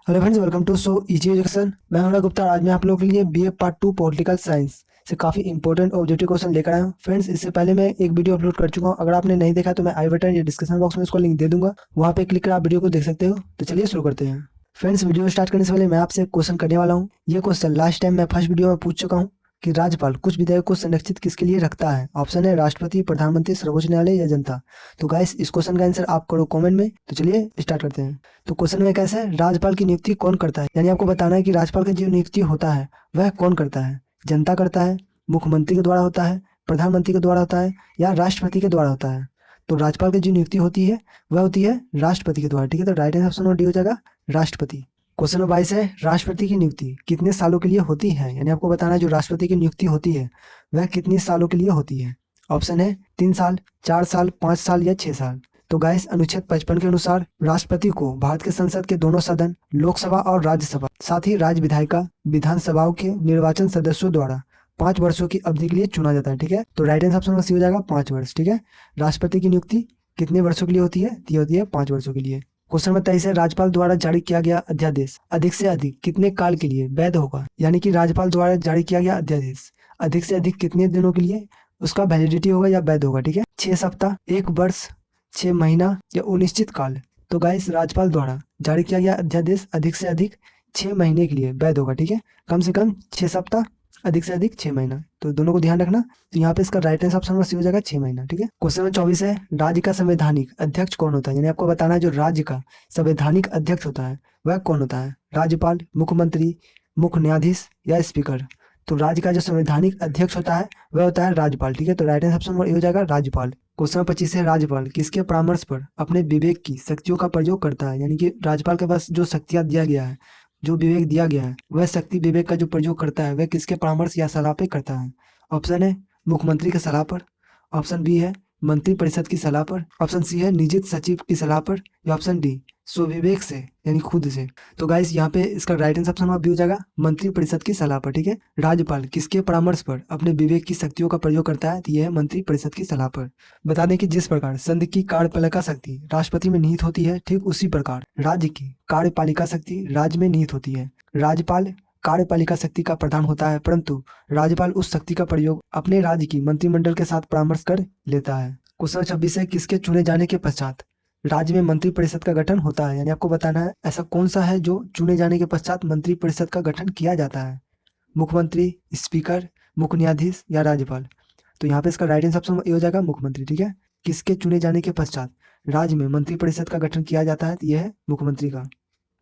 Hello friends, welcome to So Easy Education. मैं अनुराग गुप्ता। आज मैं आप लोगों के लिए बीए पार्ट 2 पॉलिटिकल साइंस से काफी इंपॉर्टेंट ऑब्जेक्टिव क्वेश्चन लेकर आया हूँ। फ्रेंड्स, इससे पहले मैं एक वीडियो अपलोड कर चुका हूँ। अगर आपने नहीं देखा तो मैं आई बटन या डिस्क्रिप्शन बॉक्स में इसको लिंक दे दूंगा, वहाँ पे क्लिक कर आप वीडियो को देख सकते हो। तो चलिए शुरू करते हैं। फ्रेंड्स, वीडियो स्टार्ट करने से पहले मैं आपसे एक क्वेश्चन करने वाला हूँ। ये क्वेश्चन लास्ट टाइम मैं फर्स्ट वीडियो में पूछ चुका हूँ कि राज्यपाल कुछ विधेयक को संरक्षित किसके लिए रखता है। ऑप्शन है राष्ट्रपति, प्रधानमंत्री, सर्वोच्च न्यायालय या जनता। तो गाइस, इस क्वेश्चन का आंसर आप करो कमेंट में। तो चलिए स्टार्ट करते हैं। तो क्वेश्चन में कैसे है, राज्यपाल की नियुक्ति कौन करता है, यानी आपको बताना है कि राज्यपाल की जो नियुक्ति होता है वह कौन करता है। जनता करता है, मुख्यमंत्री के द्वारा होता है, प्रधानमंत्री के द्वारा होता है या राष्ट्रपति के द्वारा होता है। तो राज्यपाल की जो नियुक्ति होती है वह होती है राष्ट्रपति के द्वारा। ठीक है, तो राइट ऑप्शन डी हो जाएगा राष्ट्रपति। क्वेश्चन नंबर 22 है, राष्ट्रपति की नियुक्ति कितने सालों के लिए होती है, यानी आपको बताना है जो राष्ट्रपति की नियुक्ति होती है वह कितने सालों के लिए होती है। ऑप्शन है 3 साल, 4 साल, 5 साल या 6 साल। तो गाइस, अनुच्छेद 55 के अनुसार राष्ट्रपति को भारत के संसद के दोनों सदन, लोकसभा और राज्यसभा, साथ ही राज्य विधायिका विधानसभाओं के निर्वाचन सदस्यों द्वारा 5 वर्षों की अवधि के लिए चुना जाता है। ठीक है, तो राइट आंसर ऑप्शन सी हो जाएगा 5 वर्ष। ठीक है, राष्ट्रपति की नियुक्ति कितने वर्षों के लिए होती है? ये होती है 5 वर्षों के लिए। क्वेश्चन नंबर 23 है, राज्यपाल द्वारा जारी किया गया अध्यादेश अधिक से अधिक कितने काल के लिए वैध होगा, यानी कि राज्यपाल द्वारा जारी किया गया अध्यादेश अधिक से अधिक कितने दिनों के लिए उसका वैलिडिटी होगा या वैध होगा। ठीक है, 6 सप्ताह, 1 वर्ष, 6 महीना या अनिश्चित काल। तो गाइस, राज्यपाल द्वारा जारी किया गया अध्यादेश अधिक से अधिक 6 महीने के लिए वैध होगा। ठीक है, कम से कम 6 सप्ताह, अधिक से अधिक 6 महीना। तो दोनों को ध्यान रखना। तो यहाँ पे इसका right answer option number C हो जाएगा 6 महीना। ठीक है, क्वेश्चन नंबर 24 है, राज्य का संवैधानिक अध्यक्ष कौन होता है, यानी आपको बताना है जो राज्य का संवैधानिक अध्यक्ष होता है वह कौन होता है। राज्यपाल, मुख्यमंत्री, मुख्य न्यायाधीश या स्पीकर। तो राज्य का जो संवैधानिक अध्यक्ष होता है वह होता है राज्यपाल। ठीक है, तो right answer option number A हो जाएगा राज्यपाल। क्वेश्चन 25 है, राज्यपाल किसके परामर्श पर अपने विवेक की शक्तियों का प्रयोग करता है, यानी कि राज्यपाल के पास जो शक्तियां दिया गया है, जो विवेक दिया गया है, वह शक्ति विवेक का जो प्रयोग करता है वह किसके परामर्श या सलाह पे करता है। ऑप्शन है मुख्यमंत्री की सलाह पर, ऑप्शन बी है मंत्री परिषद की सलाह पर, ऑप्शन सी है निजित सचिव की सलाह पर या ऑप्शन डी स्वविवेक से यानी खुद से। तो गाइस, यहाँ पे इसका राइट आंसर ऑप्शन बी हो जाएगा मंत्री परिषद की सलाह पर। ठीक है, राज्यपाल किसके परामर्श पर अपने विवेक की शक्तियों का प्रयोग करता है, तो यह है मंत्री परिषद की सलाह पर। बता दें कि जिस प्रकार संघ की कार्यपालिका शक्ति राष्ट्रपति में निहित होती है, ठीक उसी प्रकार राज्य की कार्यपालिका शक्ति राज्य में निहित होती है। राज्यपाल कार्यपालिका शक्ति का प्रधान होता है, परंतु राज्यपाल उस शक्ति का प्रयोग अपने राज्य की मंत्रिमंडल के साथ परामर्श कर लेता है। क्वेश्चन 26 है, किसके चुने जाने के पश्चात राज्य में मंत्री परिषद का गठन होता है, यानी आपको बताना है ऐसा कौन सा है जो चुने जाने के पश्चात मंत्री परिषद का गठन किया जाता है। मुख्यमंत्री, स्पीकर, मुख्य न्यायाधीश या राज्यपाल। तो यहाँ पे इसका राइट आंसर ऑप्शन ए हो जाएगा मुख्यमंत्री। ठीक है, किसके चुने जाने के पश्चात राज्य में मंत्री परिषद का गठन किया जाता है, तो यह है मुख्यमंत्री का।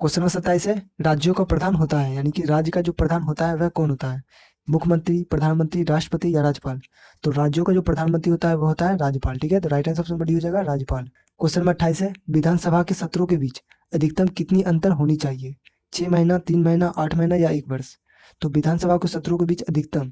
क्वेश्चन नंबर 27 है, राज्यों का प्रधान होता है, यानी कि राज्य का जो प्रधान होता है वह कौन होता है। मुख्यमंत्री, प्रधानमंत्री, राष्ट्रपति या राज्यपाल। तो राज्यों का जो प्रधानमंत्री होता है वह होता है राज्यपाल। ठीक है, तो राइट आंसर ऑप्शन डी हो जाएगा राज्यपाल। क्वेश्चन नंबर 28 है, विधानसभा के सत्रों के बीच अधिकतम कितनी अंतर होनी चाहिए। 6 महीना, 3 महीना, 8 महीना या 1 वर्ष। तो विधानसभा के सत्रों के बीच अधिकतम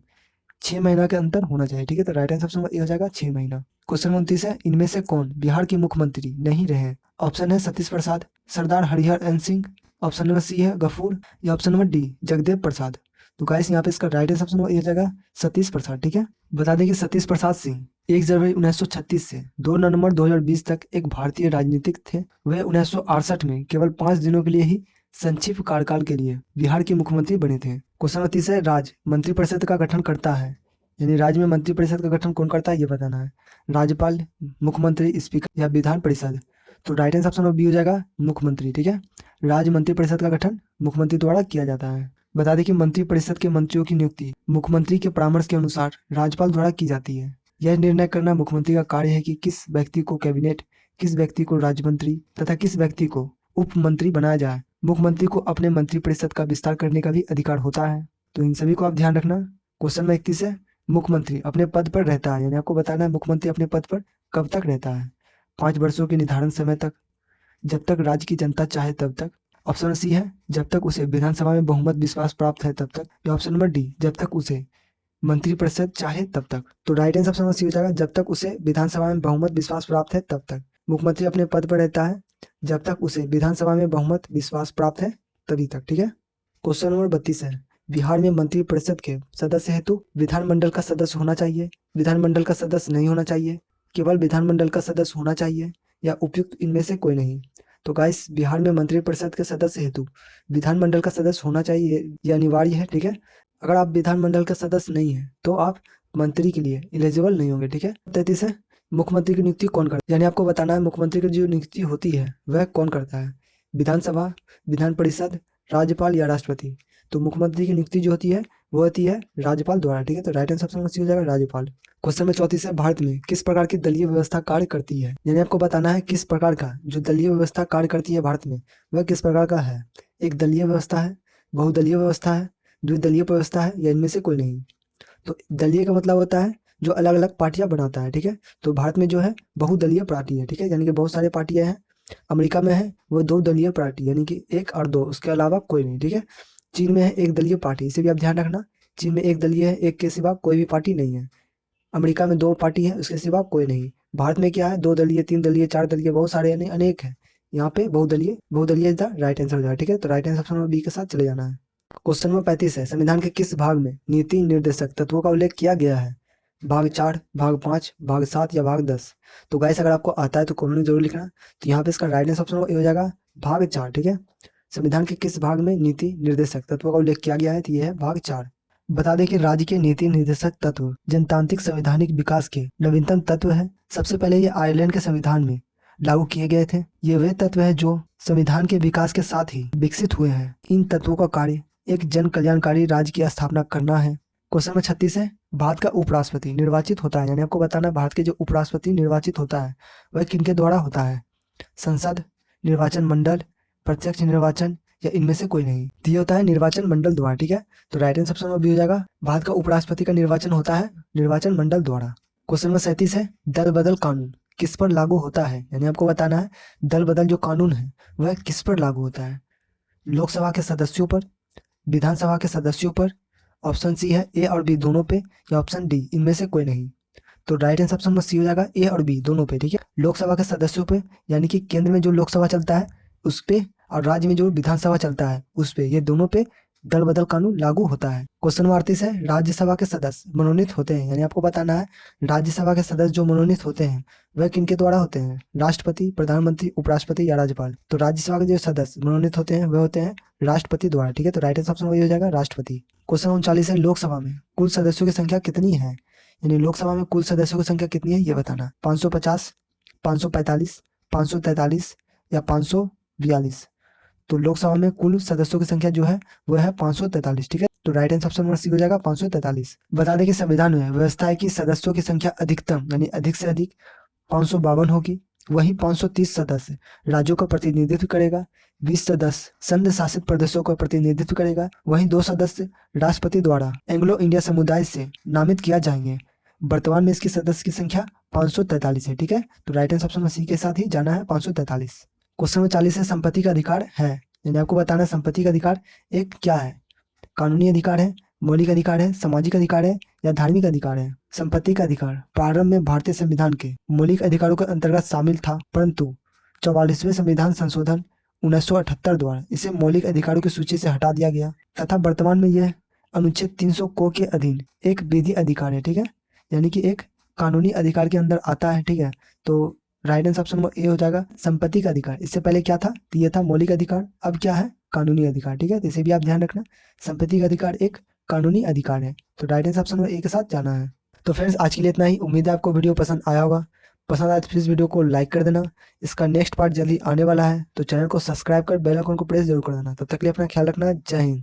6 महीना के अंतर होना चाहिए। ठीक है, तो राइट आंसर ऑप्शन ए हो जाएगा 6 महीना। क्वेश्चन 29 है, इनमें से कौन बिहार के मुख्यमंत्री नहीं रहे। ऑप्शन है Satish Prasad, Sardar Harihar N Singh, option number C है गफूर या option number D Jagdev Prasad. तो गाइस, यहाँ पे इसका राइट आंसर ऑप्शन ए हो जाएगा सतीश प्रसाद। ठीक है, बता दें कि सतीश प्रसाद सिंह 1 जनवरी 1936 से 2 नवंबर 2020 तक एक भारतीय राजनीतिक थे। वह 1968 में केवल 5 दिनों के लिए ही संक्षिप्त कार्यकाल के लिए बिहार के मुख्यमंत्री बने थे। क्वेश्चन नंबर 30 है, राज्य मंत्रिपरिषद का गठन करता है, यानी राज्य में मंत्रिपरिषद का गठन कौन करता है ये बताना है। राज्यपाल, मुख्यमंत्री, स्पीकर या विधान परिषद। तो राइट आंसर ऑप्शन बी हो जाएगा मुख्यमंत्री। ठीक है, राज्य मंत्रिपरिषद का गठन मुख्यमंत्री द्वारा किया जाता है। बता दें कि मंत्रिपरिषद के मंत्रियों की नियुक्ति मुख्यमंत्री के परामर्श के अनुसार राज्यपाल द्वारा की जाती है। यह निर्णय करना मुख्यमंत्री का कार्य है कि किस व्यक्ति को कैबिनेट, किस व्यक्ति को राज्य मंत्री तथा किस व्यक्ति को उप मंत्री बनाया जाए। मुख्यमंत्री को अपने मंत्रिपरिषद का विस्तार करने का भी अधिकार होता है। तो इन सभी को आप ध्यान रखना। क्वेश्चन नंबर 31 है, मुख्यमंत्री अपने पद पर रहता है, यानी आपको बताना है मुख्यमंत्री अपने पद पर कब तक रहता है। 5 वर्षों के निर्धारण समय तक, जब तक राज्य की जनता चाहे तब तक, ऑप्शन सी है जब तक उसे विधानसभा में बहुमत विश्वास प्राप्त है तब तक, या ऑप्शन नंबर डी जब तक उसे मंत्रिपरिषद चाहे तब तक। तो राइट आंसर ऑप्शन सी हो जाएगा जब तक उसे विधानसभा में बहुमत विश्वास प्राप्त है तब तक। मुख्यमंत्री अपने पद पर रहता है जब तक उसे विधानसभा में बहुमत विश्वास प्राप्त है तभी तक। ठीक है, क्वेश्चन नंबर 32 है, बिहार में मंत्रिपरिषद के सदस्य हेतु विधानमंडल का सदस्य होना चाहिए, विधानमंडल का सदस्य नहीं होना चाहिए, केवल विधानमंडल का सदस्य होना चाहिए या उपयुक्त इनमें से कोई नहीं। तो गाइस बिहार में मंत्रिपरिषद के सदस्य हेतु विधानमंडल का सदस्य होना चाहिए, ये अनिवार्य है, ठीक है। अगर आप विधानमंडल का सदस्य नहीं है तो आप मंत्री के लिए एलिजिबल नहीं होंगे, ठीक है। 33 है, मुख्यमंत्री की नियुक्ति कौन करता है, यानी आपको बताना है मुख्यमंत्री की जो नियुक्ति होती है वह कौन करता है, विधानसभा, विधान परिषद, राज्यपाल या राष्ट्रपति। तो मुख्यमंत्री की नियुक्ति जो होती है वो होती है राज्यपाल द्वारा, ठीक है। तो राइट आंसर ऑप्शन सी हो जाएगा राज्यपाल। क्वेश्चन नंबर 34 है, भारत में किस प्रकार की दलीय व्यवस्था कार्य करती है, यानी आपको बताना है किस प्रकार का जो दलीय व्यवस्था कार्य करती है भारत में वह किस प्रकार का है। एक दलीय व्यवस्था है, बहुदलीय व्यवस्था है, द्विदलीय व्यवस्था है या इनमें से कोई नहीं। तो दलीय का मतलब होता है जो अलग अलग पार्टियां बनाता है, ठीक है। तो भारत में जो है बहुदलीय पार्टी है, ठीक है, यानी कि बहुत सारे पार्टियां हैं। अमेरिका में है वो दो दलीय पार्टी, यानी कि एक और दो, उसके अलावा कोई नहीं, ठीक है। चीन में है एक दलीय पार्टी, इसे भी आप ध्यान रखना। चीन में एक दलीय है, एक के सिवा कोई भी पार्टी नहीं है। अमेरिका में दो पार्टी है, उसके सिवा कोई नहीं। भारत में क्या है, दो दलीय, तीन दलीय, चार दलीय, बहुत सारे यानी अनेक है। यहाँ पे बहुदलीय, बहुदलीय इज द राइट आंसर हो जाएगा, ठीक है। तो राइट आंसर ऑप्शन बी के साथ चले जाना है। क्वेश्चन नंबर 35 है, संविधान के किस भाग में नीति निर्देशक तत्वों का उल्लेख किया गया है, भाग 4, भाग 5, भाग 7 या भाग 10। तो गाइस अगर आपको आता है तो कमेंट में जरूर लिखना। तो यहाँ पे इसका राइट आंसर ऑप्शन हो जाएगा भाग 4, ठीक है। संविधान के किस भाग में नीति निर्देशक तत्वों का उल्लेख किया गया है, तो यह है भाग 4। बता दें कि राज्य के नीति निर्देशक तत्व जनतांत्रिक संवैधानिक विकास के नवीनतम तत्व है। सबसे पहले ये आयरलैंड के संविधान में लागू किए गए थे। ये वे तत्व है जो संविधान के विकास के साथ ही विकसित हुए हैं। इन तत्वों का कार्य एक जन कल्याणकारी राज्य की स्थापना करना है। क्वेश्चन नंबर 36 है, भारत का उपराष्ट्रपति निर्वाचित होता है, यानी आपको बताना है भारत के जो उपराष्ट्रपति निर्वाचित होता है वह किनके द्वारा होता है, संसद, निर्वाचन मंडल, प्रत्यक्ष निर्वाचन या इनमें से कोई नहीं। तो ये होता है निर्वाचन मंडल द्वारा, ठीक है। तो राइट आंसर ऑप्शन बी हो जाएगा, भारत का उपराष्ट्रपति का निर्वाचन होता है निर्वाचन मंडल द्वारा। क्वेश्चन नंबर 37 है, दल बदल कानून किस पर लागू होता है, यानी आपको बताना है दल बदल जो कानून है वह किस पर लागू होता है, लोकसभा के सदस्यों पर, विधानसभा के सदस्यों पर, ऑप्शन सी है ए और बी दोनों पे, या ऑप्शन डी इनमें से कोई नहीं। तो राइट आंसर ऑप्शन सी हो जाएगा ए और बी दोनों पे, ठीक है। लोकसभा के सदस्यों पे, यानी कि केंद्र में जो लोकसभा चलता है उस पे, और राज्य में जो विधानसभा चलता है उस पे, ये दोनों पे दल बदल कानून लागू होता है। क्वेश्चन नंबर 38 है, राज्यसभा के सदस्य मनोनीत होते हैं, यानी आपको बताना है राज्यसभा के सदस्य जो मनोनीत होते हैं वह किनके द्वारा होते हैं, राष्ट्रपति, प्रधानमंत्री, उपराष्ट्रपति या राज्यपाल। तो राज्यसभा के जो सदस्य मनोनीत होते हैं वह होते हैं राष्ट्रपति द्वारा, ठीक है। तो राइट आंसर ऑप्शन वही हो जाएगा राष्ट्रपति। क्वेश्चन 39 है, लोकसभा में कुल सदस्यों की संख्या कितनी है, यानी लोकसभा में कुल सदस्यों की संख्या कितनी है ये बताना, 550, 545, 543 या 542। तो लोकसभा में कुल सदस्यों की संख्या जो है वह है 543, ठीक है। तो right answer option number C हो जाएगा 543। बता दें कि संविधान में व्यवस्था है कि सदस्यों की संख्या अधिकतम यानी अधिक से अधिक 552 होगी। वहीं 530 सदस्य राज्यों का प्रतिनिधित्व करेगा, 20 सदस्य संघ शासित प्रदेशों का प्रतिनिधित्व करेगा, वहीं 2 सदस्य राष्ट्रपति द्वारा एंग्लो इंडिया समुदाय से नामित किया जाएंगे। वर्तमान में इसकी सदस्य की संख्या 543 है, ठीक है। तो राइट आंसर ऑप्शन सी के साथ ही जाना है 543। क्वेश्चन नंबर 40 है, संपत्ति का अधिकार है, यानी आपको बताना है संपत्ति का अधिकार एक क्या है, कानूनी अधिकार है, मौलिक अधिकार है, सामाजिक अधिकार है या धार्मिक अधिकार है। संपत्ति का अधिकार प्रारंभ में भारतीय संविधान के मौलिक अधिकारों के अंतर्गत शामिल था, परंतु 44वें संविधान संशोधन 1978 द्वारा इसे मौलिक अधिकारों की सूची से हटा दिया गया तथा वर्तमान में यह अनुच्छेद 300 को के अधीन एक विधि अधिकार है, ठीक है, यानी कि एक कानूनी अधिकार के अंदर आता है, ठीक है। तो राइट आंसर ऑप्शन ए हो जाएगा संपत्ति का अधिकार। इससे पहले क्या था, तो ये था मौलिक अधिकार, अब क्या है कानूनी अधिकार, ठीक है। तो इसे भी आप ध्यान रखना, संपत्ति का अधिकार एक कानूनी अधिकार है। तो राइट आंसर ऑप्शन ए के साथ जाना है। तो फ्रेंड्स आज के लिए इतना ही, उम्मीद है आपको वीडियो पसंद आया होगा। पसंद आए तो प्लीज़ वीडियो को लाइक कर देना। इसका नेक्स्ट पार्ट जल्दी आने वाला है, तो चैनल को सब्सक्राइब कर बेल आइकन को प्रेस जरूर कर देना। तब तक के लिए अपना ख्याल रखना। जय हिंद।